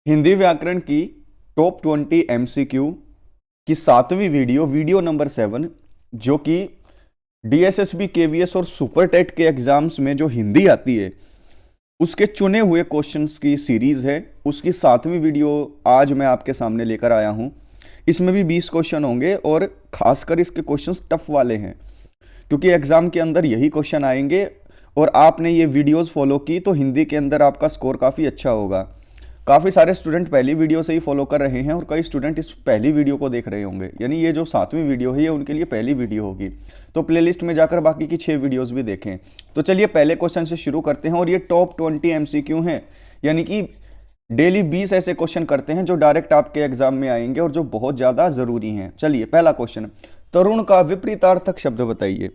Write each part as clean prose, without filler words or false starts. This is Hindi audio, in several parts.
हिंदी व्याकरण की टॉप 20 एमसीक्यू की 7वीं वीडियो नंबर 7, जो कि डीएसएसबी केवीएस और सुपर टेट के एग्जाम्स में जो हिंदी आती है उसके चुने हुए क्वेश्चंस की सीरीज है। उसकी 7वीं वीडियो आज मैं आपके सामने लेकर आया हूं। इसमें भी 20 क्वेश्चन होंगे और खासकर इसके क्वेश्चंस टफ वाले हैं, क्योंकि एग्जाम के अंदर यही क्वेश्चन आएंगे और आपने ये वीडियोस फॉलो की तो हिंदी के अंदर आपका स्कोर काफ़ी अच्छा होगा। काफ़ी सारे स्टूडेंट पहली वीडियो से ही फॉलो कर रहे हैं और कई स्टूडेंट इस पहली वीडियो को देख रहे होंगे, यानी ये जो 7वीं वीडियो है ये उनके लिए पहली वीडियो होगी। तो प्लेलिस्ट में जाकर बाकी की 6 वीडियोस भी देखें। तो चलिए पहले क्वेश्चन से शुरू करते हैं और ये टॉप 20 एमसीक्यू हैं, यानी कि डेली 20 ऐसे क्वेश्चन करते हैं जो डायरेक्ट आपके एग्जाम में आएंगे और जो बहुत ज़्यादा ज़रूरी हैं। चलिए पहला क्वेश्चन, तरुण का विपरीतार्थक शब्द बताइए।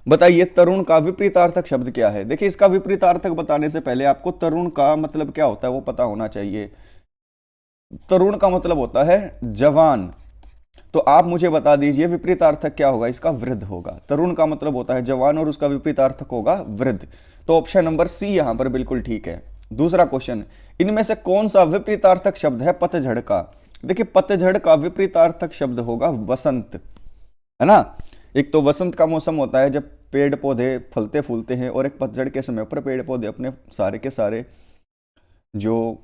बताइए तरुण का विपरीतार्थक शब्द क्या है। देखिए इसका विपरीतार्थक बताने से पहले आपको तरुण का मतलब क्या होता है वो पता होना चाहिए। तरुण का मतलब होता है जवान, तो आप मुझे बता दीजिए विपरीतार्थक क्या होगा। इसका वृद्ध होगा। तरुण का मतलब होता है जवान और उसका विपरीतार्थक होगा वृद्ध। तो ऑप्शन नंबर सी यहां पर बिल्कुल ठीक है। दूसरा क्वेश्चन, इनमें से कौन सा विपरीतार्थक शब्द है पतझड़ का। देखिए पतझड़ का विपरीतार्थक शब्द होगा वसंत, है ना। एक तो वसंत का मौसम होता है जब पेड़ पौधे फलते फूलते हैं, और एक पतझड़ के समय पर पेड़ पौधे अपने सारे के सारे जो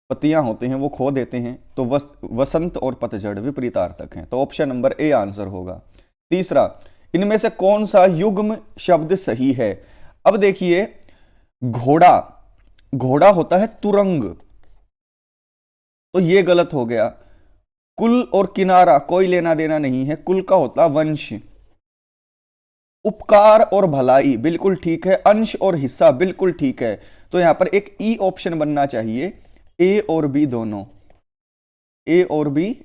पत्तियां होते हैं वो खो देते हैं। तो वसंत और पतझड़ विपरीतार्थक हैं, तो ऑप्शन नंबर ए आंसर होगा। तीसरा, इनमें से कौन सा युग्म शब्द सही है। अब देखिए घोड़ा, घोड़ा होता है तुरंग, तो ये गलत हो गया। कुल और किनारा कोई लेना देना नहीं है, कुल का होता वंश। उपकार और भलाई बिल्कुल ठीक है। अंश और हिस्सा बिल्कुल ठीक है। तो यहां पर एक ई ऑप्शन बनना चाहिए, ए और बी दोनों। ए और बी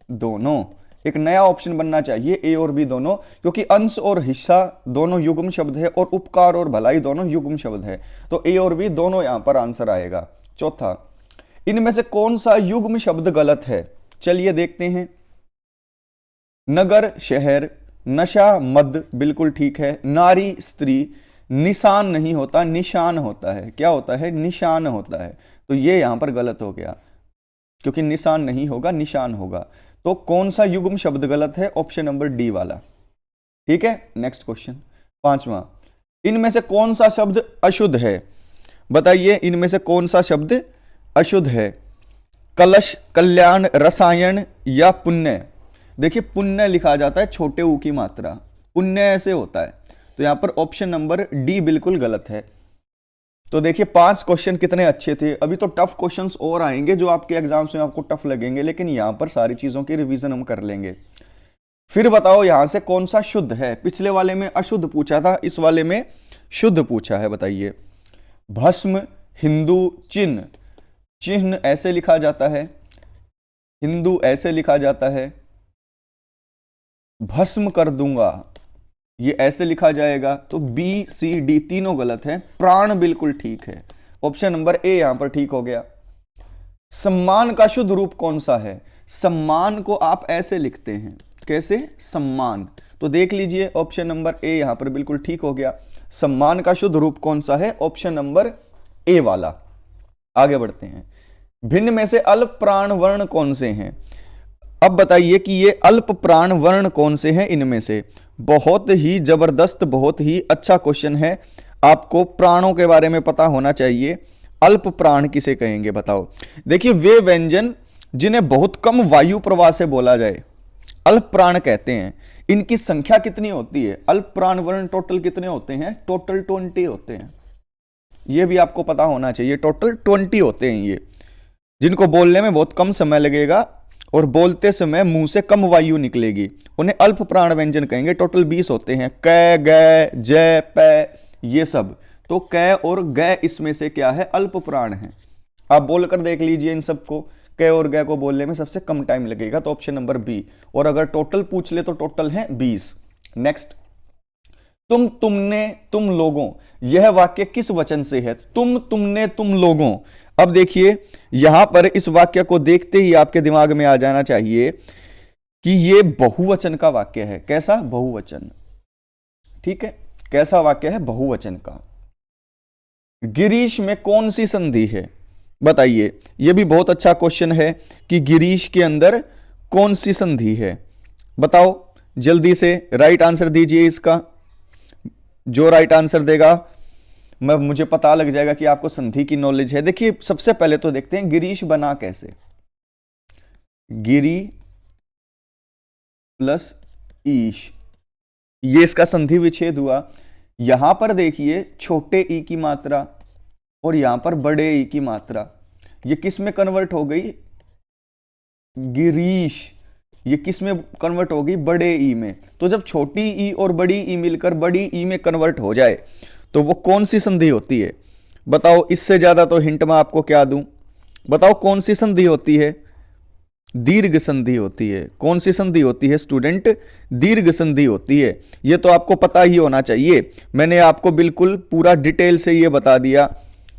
दोनों एक नया ऑप्शन बनना चाहिए, ए और बी दोनों, क्योंकि अंश और हिस्सा दोनों युग्म शब्द है और उपकार और भलाई दोनों युग्म शब्द है। तो ए और बी दोनों यहां पर आंसर आएगा। चौथा, इनमें से कौन सा युग्म शब्द गलत है। चलिए देखते हैं। नगर शहर, नशा मद बिल्कुल ठीक है। नारी स्त्री, निशान नहीं होता निशान होता है। क्या होता है, निशान होता है। तो ये यहां पर गलत हो गया, क्योंकि निशान नहीं होगा निशान होगा। तो कौन सा युग्म शब्द गलत है, ऑप्शन नंबर डी वाला। ठीक है, नेक्स्ट क्वेश्चन। पांचवा, इनमें से कौन सा शब्द अशुद्ध है। बताइए इनमें से कौन सा शब्द अशुद्ध है। कलश, कल्याण, रसायन या पुण्य। देखिए पुण्य लिखा जाता है छोटे ऊ की मात्रा, पुण्य ऐसे होता है। तो यहां पर ऑप्शन नंबर डी बिल्कुल गलत है। तो देखिए 5 क्वेश्चन कितने अच्छे थे। अभी तो टफ क्वेश्चंस और आएंगे जो आपके एग्जाम्स में आपको टफ लगेंगे, लेकिन यहां पर सारी चीजों की रिवीजन हम कर लेंगे। फिर बताओ यहां से कौन सा शुद्ध है। पिछले वाले में अशुद्ध पूछा था, इस वाले में शुद्ध पूछा है। बताइए भस्म, हिंदू, चिन्ह। चिन्ह ऐसे लिखा जाता है, हिंदू ऐसे लिखा जाता है। भस्म कर दूंगा ये ऐसे लिखा जाएगा। तो बी सी डी तीनों गलत है। प्राण बिल्कुल ठीक है। ऑप्शन नंबर ए यहां पर ठीक हो गया। सम्मान का शुद्ध रूप कौन सा है। सम्मान को आप ऐसे लिखते हैं, कैसे, सम्मान। तो देख लीजिए ऑप्शन नंबर ए यहां पर बिल्कुल ठीक हो गया। सम्मान का शुद्ध रूप कौन सा है, ऑप्शन नंबर ए वाला। आगे बढ़ते हैं। भिन्न में से अल्प प्राण वर्ण कौन से हैं। अब बताइए कि ये अल्प प्राण वर्ण कौन से हैं इनमें से। बहुत ही जबरदस्त, बहुत ही अच्छा क्वेश्चन है। आपको प्राणों के बारे में पता होना चाहिए। अल्प प्राण किसे कहेंगे बताओ। देखिए वे व्यंजन जिन्हें बहुत कम वायु प्रवाह से बोला जाए, अल्प प्राण कहते हैं। इनकी संख्या कितनी होती है। अल्प प्राण वर्ण टोटल कितने होते हैं, टोटल 20 होते हैं। यह भी आपको पता होना चाहिए, टोटल 20 होते हैं ये, जिनको बोलने में बहुत कम समय लगेगा और बोलते समय मुंह से कम वायु निकलेगी, उन्हें अल्प प्राण व्यंजन कहेंगे। टोटल 20 होते हैं। कै, गै, जय, पै, ये सब। तो कै और गै इसमें से क्या है, अल्प प्राण है। आप बोलकर देख लीजिए इन सबको। कै और गै को बोलने में सबसे कम टाइम लगेगा, तो ऑप्शन नंबर बी। और अगर टोटल पूछ ले तो टोटल है 20। नेक्स्ट, तुम, तुमने, तुम लोगों, यह वाक्य किस वचन से है। तुम, तुमने, तुम लोगों। अब देखिए यहां पर इस वाक्य को देखते ही आपके दिमाग में आ जाना चाहिए कि यह बहुवचन का वाक्य है। कैसा, बहुवचन। ठीक है, कैसा वाक्य है, बहुवचन का। गिरीश में कौन सी संधि है। बताइए, यह भी बहुत अच्छा क्वेश्चन है कि गिरीश के अंदर कौन सी संधि है। बताओ जल्दी से राइट आंसर दीजिए इसका। जो राइट आंसर देगा मुझे पता लग जाएगा कि आपको संधि की नॉलेज है। देखिए सबसे पहले तो देखते हैं गिरीश बना कैसे। गिरी प्लस ईश, ये इसका संधि विच्छेद हुआ। यहां पर देखिए छोटे ई की मात्रा और यहां पर बड़े ई की मात्रा, ये किस में कन्वर्ट हो गई? गिरीश। ये किस में कन्वर्ट हो गई? बड़े ई में। तो जब छोटी ई और बड़ी ई मिलकर बड़ी ई में कन्वर्ट हो जाए तो वो कौन सी संधि होती है? बताओ, इससे ज्यादा तो हिंट मैं आपको क्या दूं? बताओ कौन सी संधि होती है? दीर्घ संधि होती है। कौन सी संधि होती है स्टूडेंट? दीर्घ संधि होती है। यह तो आपको पता ही होना चाहिए। मैंने आपको बिल्कुल पूरा डिटेल से यह बता दिया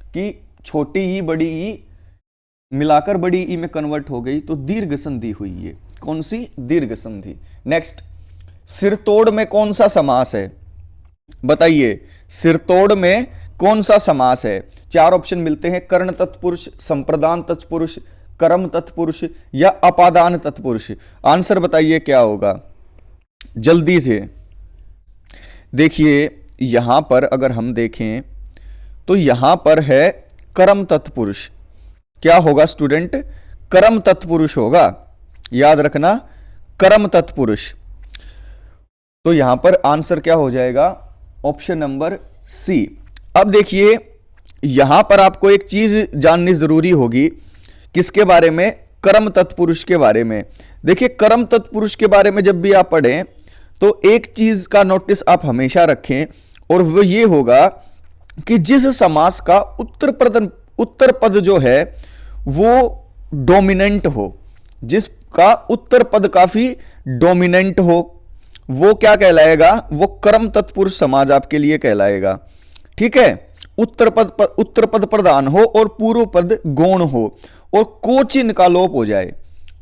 कि छोटी ई बड़ी ई मिलाकर बड़ी ई में कन्वर्ट हो गई तो दीर्घ संधि हुई है। कौन सी? दीर्घ संधि। नेक्स्ट, सिरतोड़ में कौन सा समास है? बताइए, सिरतोड़ में कौन सा समास है? चार ऑप्शन मिलते हैं, कर्ण तत्पुरुष, संप्रदान तत्पुरुष, कर्म तत्पुरुष या अपादान तत्पुरुष। आंसर बताइए क्या होगा जल्दी से। देखिए यहां पर अगर हम देखें तो यहां पर है कर्म तत्पुरुष। क्या होगा स्टूडेंट? कर्म तत्पुरुष होगा, याद रखना, कर्म तत्पुरुष। तो यहां पर आंसर क्या हो जाएगा? Option number C. अब देखिए यहां पर आपको एक चीज जाननी जरूरी होगी। किसके बारे में? कर्म तत्पुरुष के बारे में। देखिए कर्म तत्पुरुष के बारे में जब भी आप पढ़ें तो एक चीज का नोटिस आप हमेशा रखें, और वो ये होगा कि जिस समास का उत्तर पद जो है वो डोमिनेंट हो, जिसका उत्तर पद काफी डोमिनेंट हो, वो क्या कहलाएगा? वो कर्म तत्पुरुष समाज आपके लिए कहलाएगा। ठीक है? उत्तर पद प्रधान हो और पूर्व पद गौण हो और कोचिन का लोप हो जाए,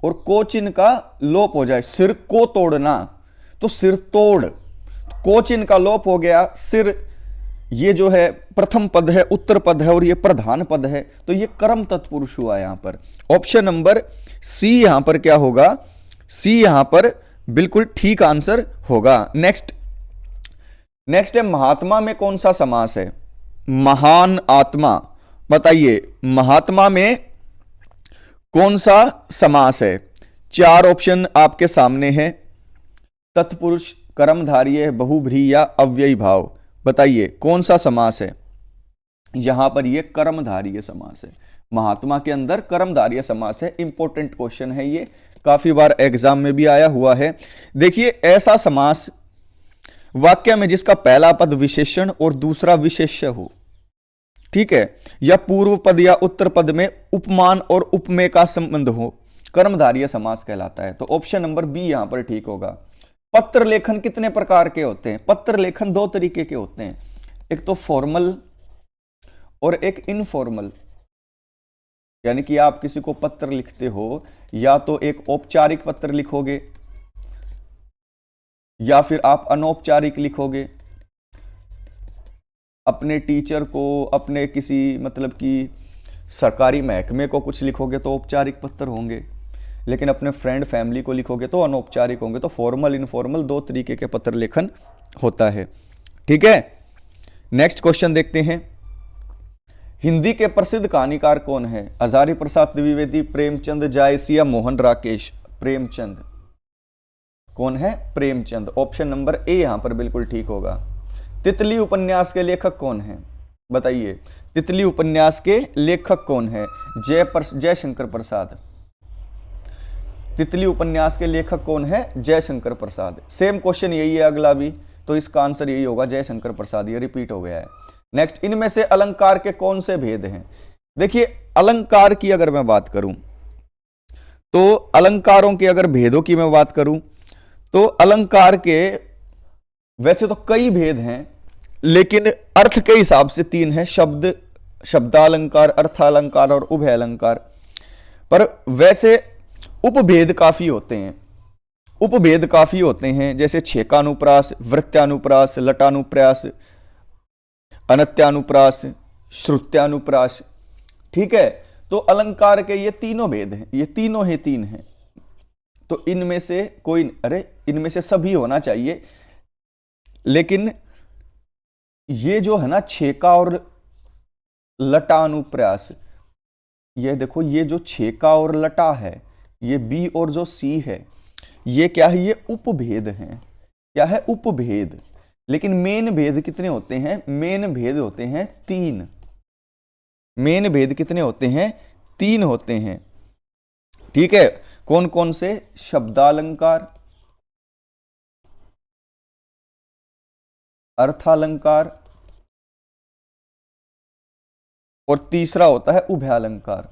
और कोचिन का लोप हो जाए। सिर को तोड़ना, तो सिर तोड़, कोचिन का लोप हो गया। सिर ये जो है प्रथम पद है, उत्तर पद है, और ये प्रधान पद है, तो ये कर्म तत्पुरुष हुआ यहां पर। ऑप्शन नंबर सी यहां पर क्या होगा? सी यहां पर बिल्कुल ठीक आंसर होगा। नेक्स्ट है महात्मा में कौन सा समास है? महान आत्मा। बताइए महात्मा में कौन सा समास है? चार ऑप्शन आपके सामने हैं, तत्पुरुष, कर्मधारय, बहुब्रीहि या अव्ययी भाव। बताइए कौन सा समास है? यहां पर यह कर्मधारय समास है। महात्मा के अंदर कर्मधारय समास है। इंपॉर्टेंट क्वेश्चन है ये, काफी बार एग्जाम में भी आया हुआ है। देखिए ऐसा समास वाक्य में जिसका पहला पद विशेषण और दूसरा विशेष्य हो, ठीक है, या पूर्व पद या उत्तर पद में उपमान और उपमेय का संबंध हो, कर्मधारय समास कहलाता है। तो ऑप्शन नंबर बी यहां पर ठीक होगा। पत्र लेखन कितने प्रकार के होते हैं? पत्र लेखन दो तरीके के होते हैं, एक तो फॉर्मल और एक इनफॉर्मल। यानी कि आप किसी को पत्र लिखते हो, या तो एक औपचारिक पत्र लिखोगे या फिर आप अनौपचारिक लिखोगे। अपने टीचर को, अपने किसी मतलब कि सरकारी महकमे को कुछ लिखोगे तो औपचारिक पत्र होंगे, लेकिन अपने फ्रेंड फैमिली को लिखोगे तो अनौपचारिक होंगे। तो फॉर्मल इनफॉर्मल दो तरीके के पत्र लेखन होता है। ठीक है, नेक्स्ट क्वेश्चन देखते हैं। हिंदी के प्रसिद्ध कहानीकार कौन है? हजारी प्रसाद द्विवेदी, प्रेमचंद, जायसी या मोहन राकेश? प्रेमचंद। कौन है? प्रेमचंद। ऑप्शन नंबर ए यहां पर बिल्कुल ठीक होगा। तितली उपन्यास के लेखक कौन है? बताइए तितली उपन्यास के लेखक कौन है? जयशंकर प्रसाद। तितली उपन्यास के लेखक कौन है? जयशंकर प्रसाद। सेम क्वेश्चन यही है अगला भी, तो इसका आंसर यही होगा, जयशंकर प्रसाद। ये रिपीट हो गया है। नेक्स्ट, इनमें से अलंकार के कौन से भेद हैं? देखिए अलंकार की अगर मैं बात करूं तो अलंकारों के अगर भेदों की मैं बात करूं तो अलंकार के वैसे तो कई भेद हैं, लेकिन अर्थ के हिसाब से तीन है, शब्दालंकार, अर्थालंकार और उभय अलंकार। पर वैसे उपभेद काफी होते हैं। उपभेद काफी होते हैं, जैसे छेकानुप्रास, वृत्त्यानुप्रास, लटानुप्रास, अनत्यानुप्रास, श्रुत्यानुप्रास। ठीक है, तो अलंकार के ये तीनों भेद हैं, ये तीनों ही तीन हैं। तो इनमें से कोई, अरे इनमें से सभी होना चाहिए, लेकिन ये जो है ना छेका और लटा अनुप्रास, ये देखो ये जो छेका और लटा है, ये बी और जो सी है, ये क्या है, ये उपभेद हैं। क्या है, उपभेद। लेकिन मेन भेद कितने होते हैं, मेन भेद होते हैं तीन। मेन भेद कितने होते हैं, तीन होते हैं। ठीक है, कौन कौन से, शब्दालंकार, अर्थालंकार, और तीसरा होता है उभयालंकार।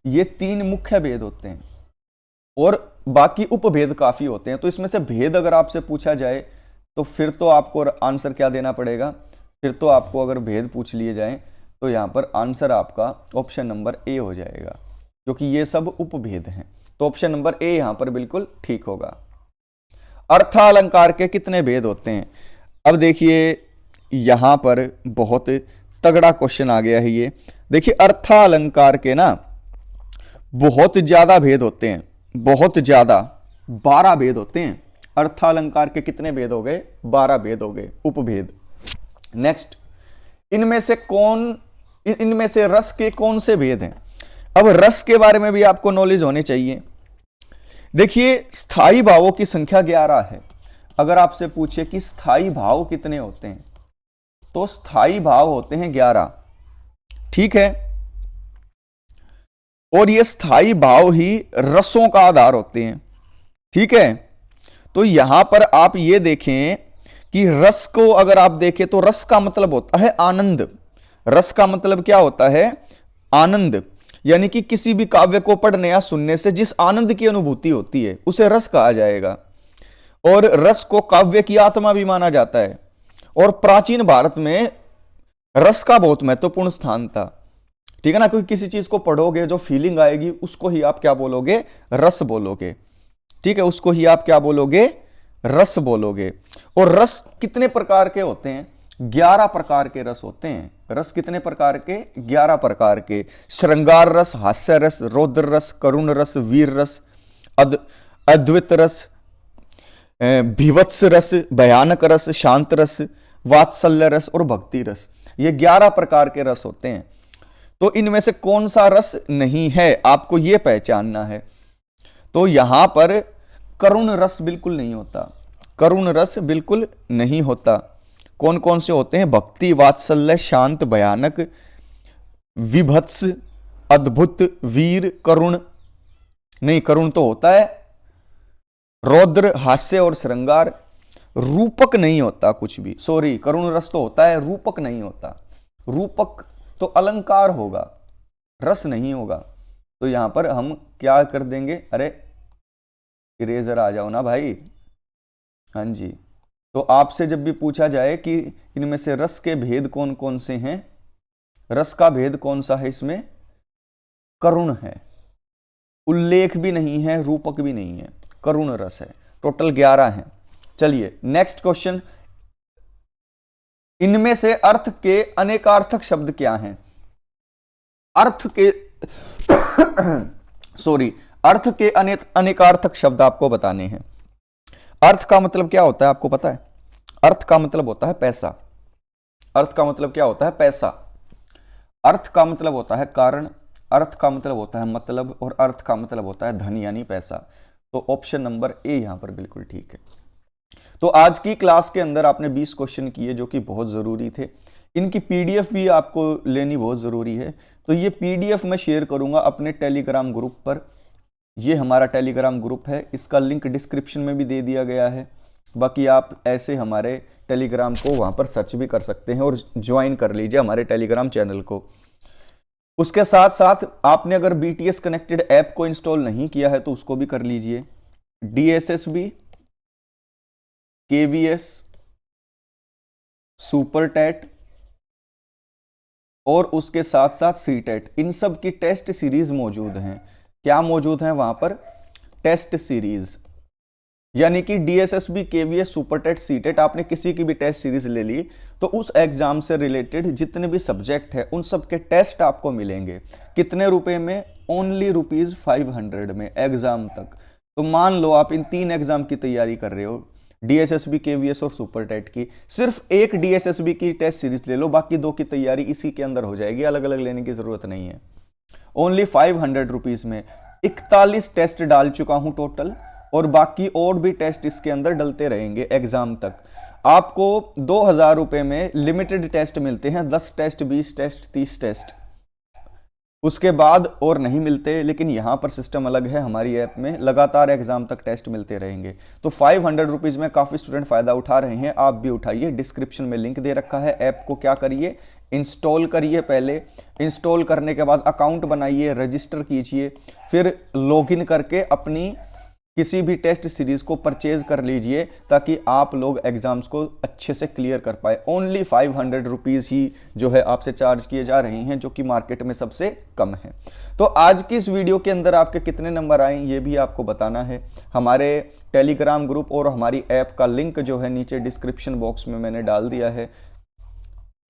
ये तीन मुख्य भेद होते हैं और बाकी उपभेद काफी होते हैं। तो इसमें से भेद अगर आपसे पूछा जाए तो फिर तो आपको आंसर क्या देना पड़ेगा, फिर तो आपको अगर भेद पूछ लिए जाए तो यहां पर आंसर आपका ऑप्शन नंबर ए हो जाएगा, क्योंकि ये सब उपभेद हैं। तो ऑप्शन नंबर ए यहां पर बिल्कुल ठीक होगा। अर्थालंकार के कितने भेद होते हैं? अब देखिए यहां पर बहुत तगड़ा क्वेश्चन आ गया है ये। देखिए अर्थालंकार के ना बहुत ज्यादा भेद होते हैं, बहुत ज्यादा, 12 भेद होते हैं। अर्थालंकार के कितने भेद हो गए, 12 भेद हो गए, उपभेद। नेक्स्ट, इनमें से रस के कौन से भेद हैं? अब रस के बारे में भी आपको नॉलेज होनी चाहिए। देखिए स्थाई भावों की संख्या 11 है। अगर आपसे पूछे कि स्थाई भाव कितने होते हैं, तो स्थाई भाव होते हैं 11। ठीक है, और ये स्थाई भाव ही रसों का आधार होते हैं। ठीक है, तो यहां पर आप ये देखें कि रस को अगर आप देखें तो रस का मतलब होता है आनंद। रस का मतलब क्या होता है, आनंद। यानी कि किसी भी काव्य को पढ़ने या सुनने से जिस आनंद की अनुभूति होती है उसे रस कहा जाएगा। और रस को काव्य की आत्मा भी माना जाता है। और प्राचीन भारत में रस का बहुत महत्वपूर्ण स्थान था। ठीक है ना, क्योंकि किसी चीज को पढ़ोगे जो फीलिंग आएगी उसको ही आप क्या बोलोगे, रस बोलोगे। ठीक है, उसको ही आप क्या बोलोगे, रस बोलोगे। और रस कितने प्रकार के होते हैं, 11 प्रकार के रस होते हैं। रस कितने प्रकार के, 11 प्रकार के। श्रृंगार रस, हास्य रस, रौद्र रस, करुण रस, वीर रस, अद्वित रस, भीवत्स रस, भयानक रस, शांत रस, वात्सल्य रस और भक्ति रस। ये 11 प्रकार के रस होते हैं। तो इनमें से कौन सा रस नहीं है आपको यह पहचानना है। तो यहां पर करुण रस बिल्कुल नहीं होता, करुण रस बिल्कुल नहीं होता। कौन कौन से होते हैं, भक्ति, वात्सल्य, शांत, भयानक, विभत्स, अद्भुत, वीर, करुण नहीं, करुण तो होता है, रौद्र, हास्य और श्रृंगार। रूपक नहीं होता कुछ भी, सॉरी, करुण रस तो होता है, रूपक नहीं होता। रूपक तो अलंकार होगा, रस नहीं होगा। तो यहां पर हम क्या कर देंगे, अरे इरेजर आ जाओ ना भाई। हाँ जी, तो आपसे जब भी पूछा जाए कि इनमें से रस के भेद कौन कौन से हैं, रस का भेद कौन सा है, इसमें करुण है। उल्लेख भी नहीं है, रूपक भी नहीं है, करुण रस है। टोटल 11 है। चलिए नेक्स्ट क्वेश्चन, इनमें से अर्थ के अनेकार्थक शब्द क्या हैं? अर्थ के सॉरी, अर्थ के अनेकार्थक शब्द आपको बताने हैं। अर्थ का मतलब क्या होता है आपको पता है? अर्थ का मतलब होता है पैसा। अर्थ का मतलब क्या होता है, पैसा। अर्थ का मतलब होता है कारण, अर्थ का मतलब होता है मतलब, और अर्थ का मतलब होता है धन यानी पैसा। तो ऑप्शन नंबर ए यहां पर बिल्कुल ठीक है। तो आज की क्लास के अंदर आपने 20 क्वेश्चन किए जो कि बहुत ज़रूरी थे। इनकी पीडीएफ भी आपको लेनी बहुत ज़रूरी है। तो ये पीडीएफ मैं शेयर करूंगा अपने टेलीग्राम ग्रुप पर। ये हमारा टेलीग्राम ग्रुप है, इसका लिंक डिस्क्रिप्शन में भी दे दिया गया है। बाकी आप ऐसे हमारे टेलीग्राम को वहाँ पर सर्च भी कर सकते हैं और ज्वाइन कर लीजिए हमारे टेलीग्राम चैनल को। उसके साथ साथ आपने अगर BTS कनेक्टेड ऐप को इंस्टॉल नहीं किया है तो उसको भी कर लीजिए। DSSB, KVS, सुपर टेट और उसके साथ साथ CTET, इन सब की टेस्ट सीरीज मौजूद हैं। क्या मौजूद हैं वहां पर? Test series. यानी कि DSSB KVS super TET CTET आपने किसी की भी टेस्ट सीरीज ले ली तो उस एग्जाम से रिलेटेड जितने भी सब्जेक्ट है उन सब के टेस्ट आपको मिलेंगे। कितने रुपए में? ओनली ₹500 में एग्जाम तक। तो मान लो आप इन 3 एग्जाम की तैयारी कर रहे हो, डीएसएसबी केवीएस और सुपर टेट की, सिर्फ एक डीएसएसबी की टेस्ट सीरीज ले लो, बाकी 2 की तैयारी इसी के अंदर हो जाएगी, अलग अलग लेने की जरूरत नहीं है। ओनली ₹500 में 41 टेस्ट डाल चुका हूं टोटल, और बाकी और भी टेस्ट इसके अंदर डलते रहेंगे एग्जाम तक। आपको 2000 रुपए में लिमिटेड टेस्ट मिलते हैं, 10 टेस्ट, 20 टेस्ट, 30 टेस्ट, उसके बाद और नहीं मिलते। लेकिन यहां पर सिस्टम अलग है, हमारी ऐप में लगातार एग्जाम तक टेस्ट मिलते रहेंगे। तो ₹500 में काफी स्टूडेंट फायदा उठा रहे हैं, आप भी उठाइए। डिस्क्रिप्शन में लिंक दे रखा है। ऐप को क्या करिए, इंस्टॉल करिए। पहले इंस्टॉल करने के बाद अकाउंट बनाइए, रजिस्टर कीजिए, फिर लॉगिन करके अपनी किसी भी टेस्ट सीरीज को परचेज कर लीजिए, ताकि आप लोग एग्जाम्स को अच्छे से क्लियर कर पाए। ओनली ₹500 ही जो है आपसे चार्ज किए जा रहे हैं, जो कि मार्केट में सबसे कम है। तो आज की इस वीडियो के अंदर आपके कितने नंबर आए ये भी आपको बताना है। हमारे टेलीग्राम ग्रुप और हमारी ऐप का लिंक जो है नीचे डिस्क्रिप्शन बॉक्स में मैंने डाल दिया है,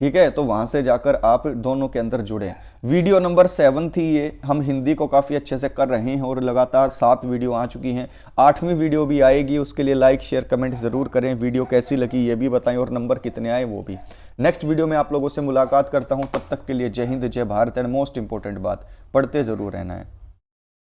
ठीक है। तो वहां से जाकर आप दोनों के अंदर जुड़े। वीडियो नंबर 7 थी ये, हम हिंदी को काफ़ी अच्छे से कर रहे हैं और लगातार 7 वीडियो आ चुकी हैं। 8वीं वीडियो भी आएगी, उसके लिए लाइक शेयर कमेंट ज़रूर करें। वीडियो कैसी लगी ये भी बताएं और नंबर कितने आए वो भी। नेक्स्ट वीडियो में आप लोगों से मुलाकात करता हूँ, तब तक के लिए जय हिंद, जय भारत। एंड मोस्ट इंपॉर्टेंट बात, पढ़ते ज़रूर रहना है।